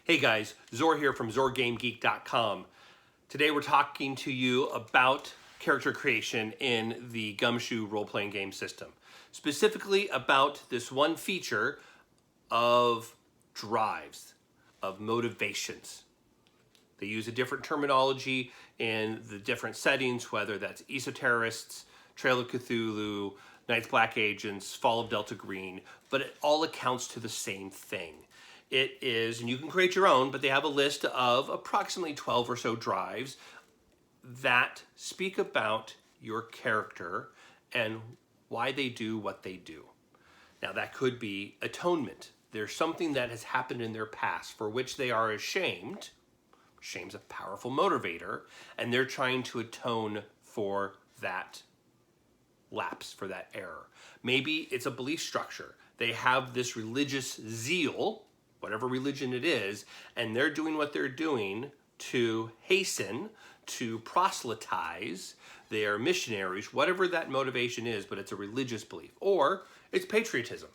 Hey guys, Zor here from ZorGameGeek.com. Today we're talking to you about character creation in the Gumshoe role-playing game system. Specifically about this one feature of drives, of motivations. They use a different terminology in the different settings, whether that's esoterists, Trail of Cthulhu, Knights Black Agents, Fall of Delta Green, but it all accounts to the same thing. It is, and you can create your own, but they have a list of approximately 12 or so drives that speak about your character and why they do what they do. Now that could be atonement. There's something that has happened in their past for which they are ashamed. Shame's a powerful motivator, and they're trying to atone for that lapse, for that error. Maybe it's a belief structure. They have this religious zeal, whatever religion it is, and they're doing what they're doing to hasten, to proselytize. They are missionaries, whatever that motivation is, but it's a religious belief. Or it's patriotism.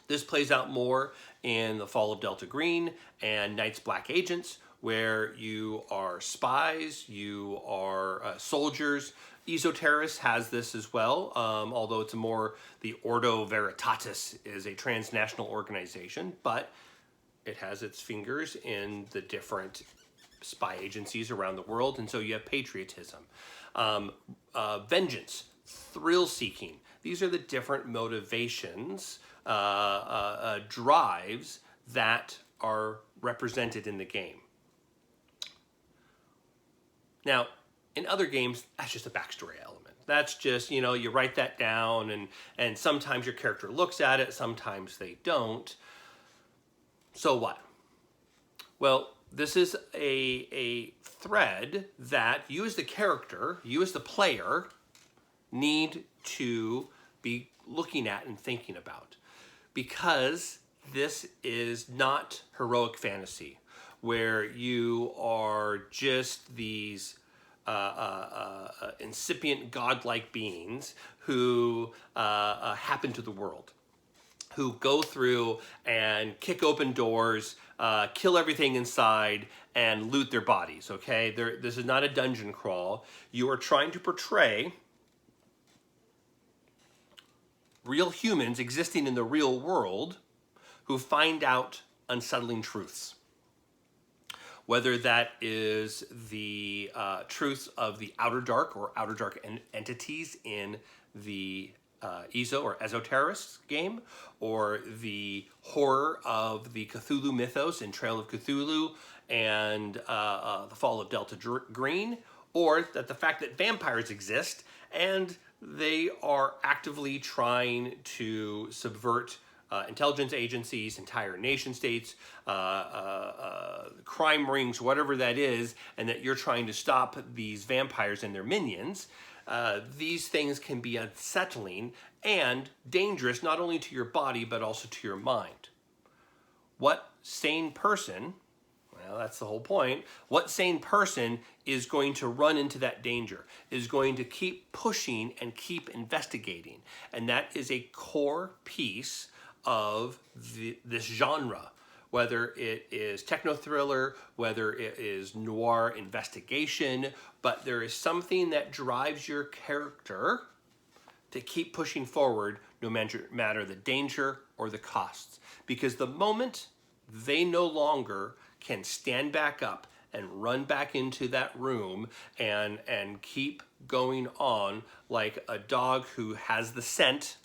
This plays out more in the Fall of Delta Green and Knights Black Agents, where you are spies, you are soldiers. Esoterist has this as well, although it's more, the Ordo Veritatis is a transnational organization, but it has its fingers in the different spy agencies around the world, and so you have patriotism. Vengeance, thrill-seeking. These are the different motivations, drives that are represented in the game. Now, in other games, that's just a backstory element. That's just, you write that down, and sometimes your character looks at it, sometimes they don't. So what? Well, this is a thread that you as the character, you as the player, need to be looking at and thinking about. Because this is not heroic fantasy, where you are just these incipient godlike beings who happen to the world, who go through and kick open doors, kill everything inside, and loot their bodies, okay? This is not a dungeon crawl. You are trying to portray real humans existing in the real world who find out unsettling truths. Whether that is the truths of the Outer Dark or Outer Dark entities in the ESO or Esoterist game, or the horror of the Cthulhu mythos in Trail of Cthulhu and the Fall of Delta Green, or that the fact that vampires exist and they are actively trying to subvert intelligence agencies, entire nation states, crime rings, whatever that is, and that you're trying to stop these vampires and their minions. These things can be unsettling and dangerous not only to your body but also to your mind. What sane person, well, that's the whole point, what sane person is going to run into that danger, is going to keep pushing and keep investigating? And that is a core piece of this genre, whether it is techno-thriller, whether it is noir investigation, but there is something that drives your character to keep pushing forward no matter the danger or the costs. Because the moment they no longer can stand back up and run back into that room and keep going on like a dog who has the scent,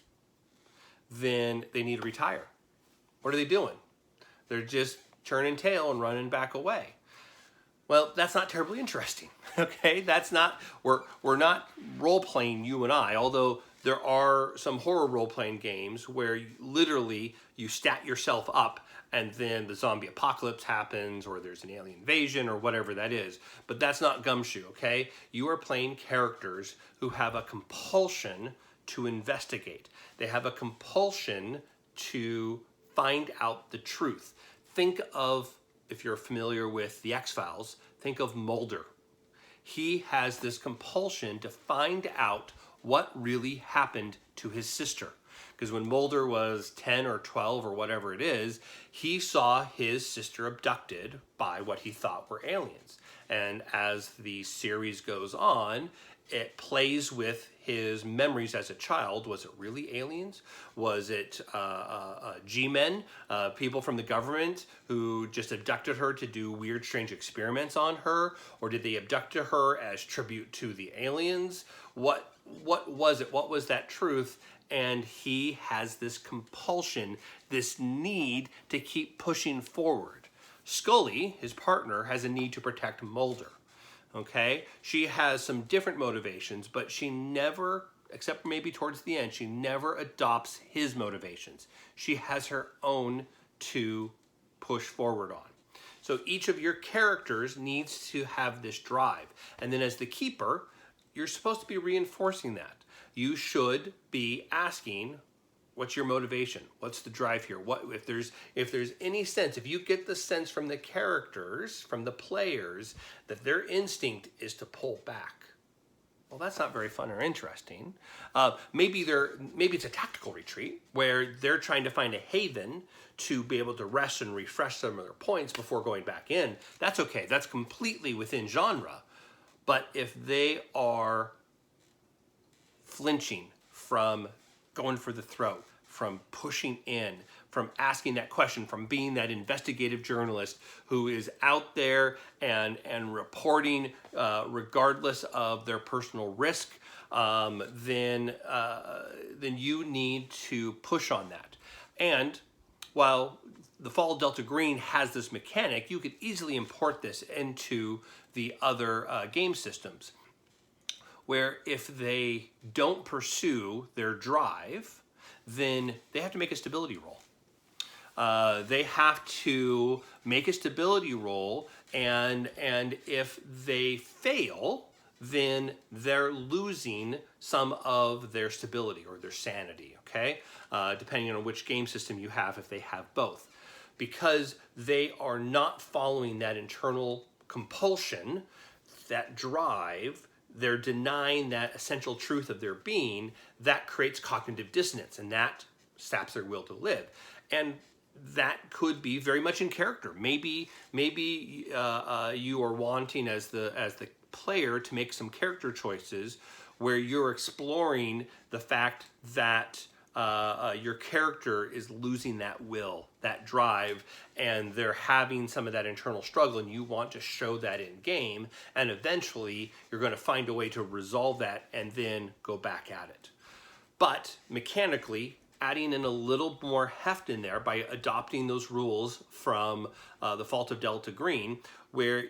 then they need to retire. What are they doing? They're just turning tail and running back away. Well, that's not terribly interesting, okay? That's not, we're not role-playing, you and I, although there are some horror role-playing games where literally you stat yourself up and then the zombie apocalypse happens, or there's an alien invasion, or whatever that is. But that's not Gumshoe, okay? You are playing characters who have a compulsion to investigate. They have a compulsion to find out the truth. Think of, if you're familiar with the X-Files, think of Mulder. He has this compulsion to find out what really happened to his sister, Because when Mulder was 10 or 12 or whatever it is, he saw his sister abducted by what he thought were aliens. And as the series goes on, it plays with his memories as a child. Was it really aliens? Was it G-men, people from the government who just abducted her to do weird, strange experiments on her? Or did they abduct her as tribute to the aliens? What was it? What was that truth? And he has this compulsion, this need to keep pushing forward. Scully, his partner, has a need to protect Mulder. Okay? She has some different motivations, but she never, except maybe towards the end, she never adopts his motivations. She has her own to push forward on. So each of your characters needs to have this drive. And then as the keeper, you're supposed to be reinforcing that. You should be asking, what's your motivation? What's the drive here? What if there's any sense, if you get the sense from the characters, from the players, that their instinct is to pull back, well, that's not very fun or interesting. Maybe it's a tactical retreat where they're trying to find a haven to be able to rest and refresh some of their points before going back in. That's okay. That's completely within genre. But if they are flinching from going for the throat, from pushing in, from asking that question, from being that investigative journalist who is out there and reporting regardless of their personal risk, then you need to push on that. And while the Fall of Delta Green has this mechanic, you could easily import this into the other game systems, where if they don't pursue their drive, then they have to make a stability roll. They have to make a stability roll, and if they fail, then they're losing some of their stability or their sanity, okay? Depending on which game system you have, if they have both. Because they are not following that internal compulsion, that drive, they're denying that essential truth of their being, that creates cognitive dissonance, and that saps their will to live. And that could be very much in character. Maybe you are wanting as the player to make some character choices where you're exploring the fact that your character is losing that will, that drive, and they're having some of that internal struggle, and you want to show that in game, and eventually you're going to find a way to resolve that and then go back at it. But mechanically, adding in a little more heft in there by adopting those rules from the Fault of Delta Green, where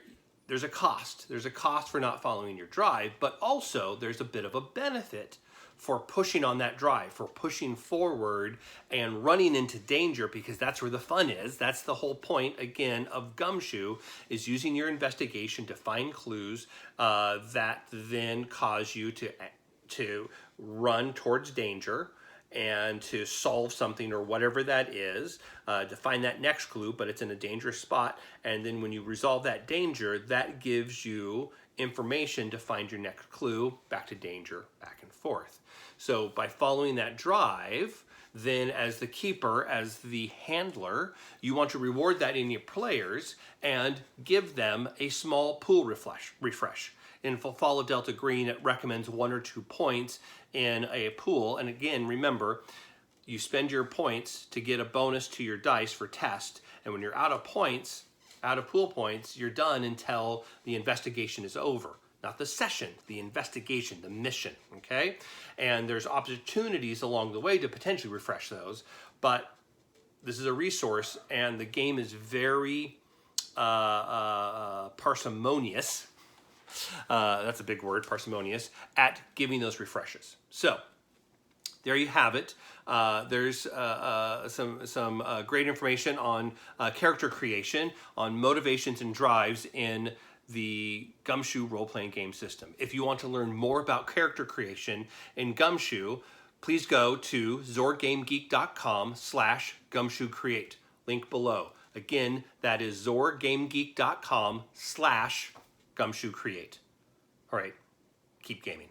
there's a cost. There's a cost for not following your drive, but also there's a bit of a benefit for pushing on that drive, for pushing forward and running into danger, because that's where the fun is. That's the whole point, again, of Gumshoe, is using your investigation to find clues that then cause you to run towards danger and to solve something or whatever that is, to find that next clue, but it's in a dangerous spot. And then when you resolve that danger, that gives you information to find your next clue, back to danger, back and forth. So by following that drive, then as the keeper, as the handler, you want to reward that in your players and give them a small pool refresh. In Fall of Delta Green, it recommends 1 or 2 points in a pool. And again, remember, you spend your points to get a bonus to your dice for test. And when you're out of points, out of pool points, you're done until the investigation is over. Not the session, the investigation, the mission, okay? And there's opportunities along the way to potentially refresh those, but this is a resource, and the game is very parsimonious. That's a big word, parsimonious, at giving those refreshes. So there you have it. There's some great information on character creation, on motivations and drives in the Gumshoe role-playing game system. If you want to learn more about character creation in Gumshoe, please go to zorgamegeek.com/GumshoeCreate. Link below. Again, that is zorgamegeek.com/GumshoeCreate. All right, keep gaming.